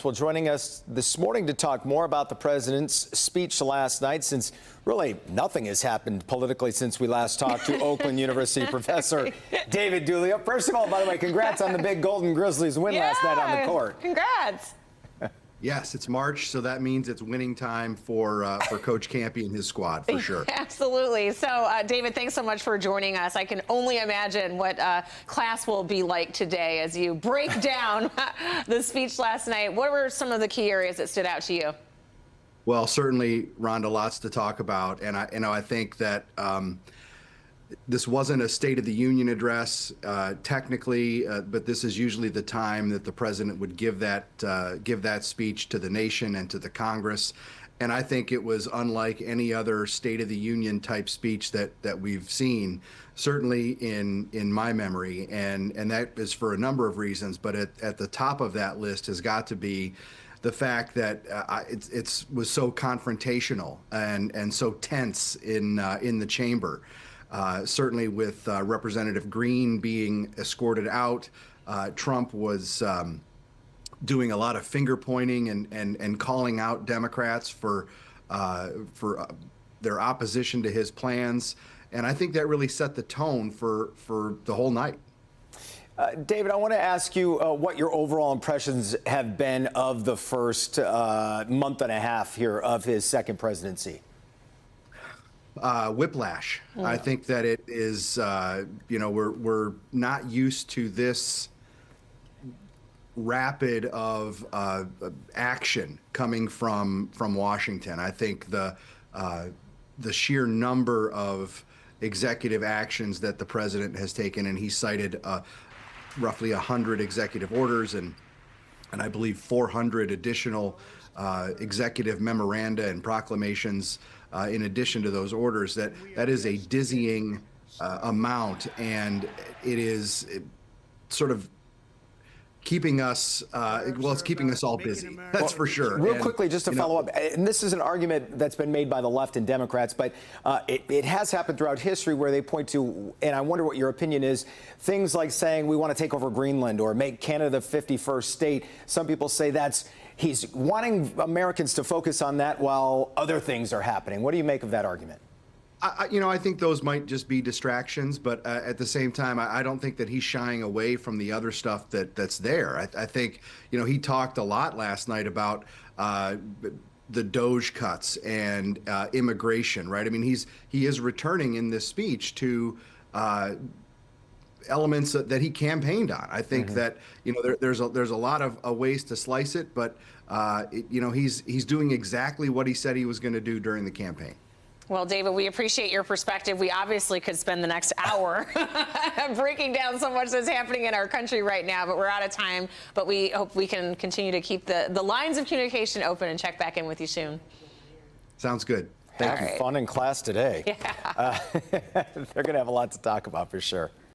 Well, joining us this morning to talk more about the president's speech last night, since really nothing has happened politically since we last talked to Oakland University professor David Dulia. First of all, by the way, congrats on the big Golden Grizzlies win last night on the court. Congrats. Yes, it's March, so that means it's winning time for Coach Campy and his squad, for sure. Absolutely. So, David, thanks so much for joining us. I can only imagine what class will be like today as you break down the speech last night. What were some of the key areas that stood out to you? Well, certainly, Rhonda, lots to talk about, and I think that this wasn't a State of the Union address technically, but this is usually the time that the president would give that speech to the nation and to the Congress. And I think it was unlike any other State of the Union type speech that we've seen, certainly in my memory, and that is for a number of reasons. But at the top of that list has got to be the fact that it was so confrontational and so tense in the chamber. Certainly with Representative Green being escorted out, Trump was doing a lot of finger pointing and calling out Democrats for their opposition to his plans. And I think that really set the tone for the whole night. David, I want to ask you what your overall impressions have been of the first month and a half here of his second presidency. Whiplash. I think that it is, we're not used to this rapid of action coming from Washington. I think the sheer number of executive actions that the president has taken, and he cited roughly 100 executive orders and I believe 400 additional executive memoranda and proclamations in addition to those orders. That is a dizzying amount, and it is sort of keeping us, it's keeping us all busy. That's for sure. Real quickly, just to follow up, and this is an argument that's been made by the left and Democrats, but it has happened throughout history where they point to, and I wonder what your opinion is, things like saying we want to take over Greenland or make Canada the 51st state. Some people say he's wanting Americans to focus on that while other things are happening. What do you make of that argument? I think those might just be distractions, but at the same time, I don't think that he's shying away from the other stuff that's there. I think, he talked a lot last night about the DOJ cuts and immigration, right? I mean, he is returning in this speech to elements that he campaigned on. I think that there's a lot of ways to slice it, but he's doing exactly what he said he was going to do during the campaign. Well, David, we appreciate your perspective. We obviously could spend the next hour breaking down so much that's happening in our country right now, but we're out of time. But we hope we can continue to keep the lines of communication open and check back in with you soon. Sounds good. Thank you. Fun in class today. Yeah. They're going to have a lot to talk about for sure.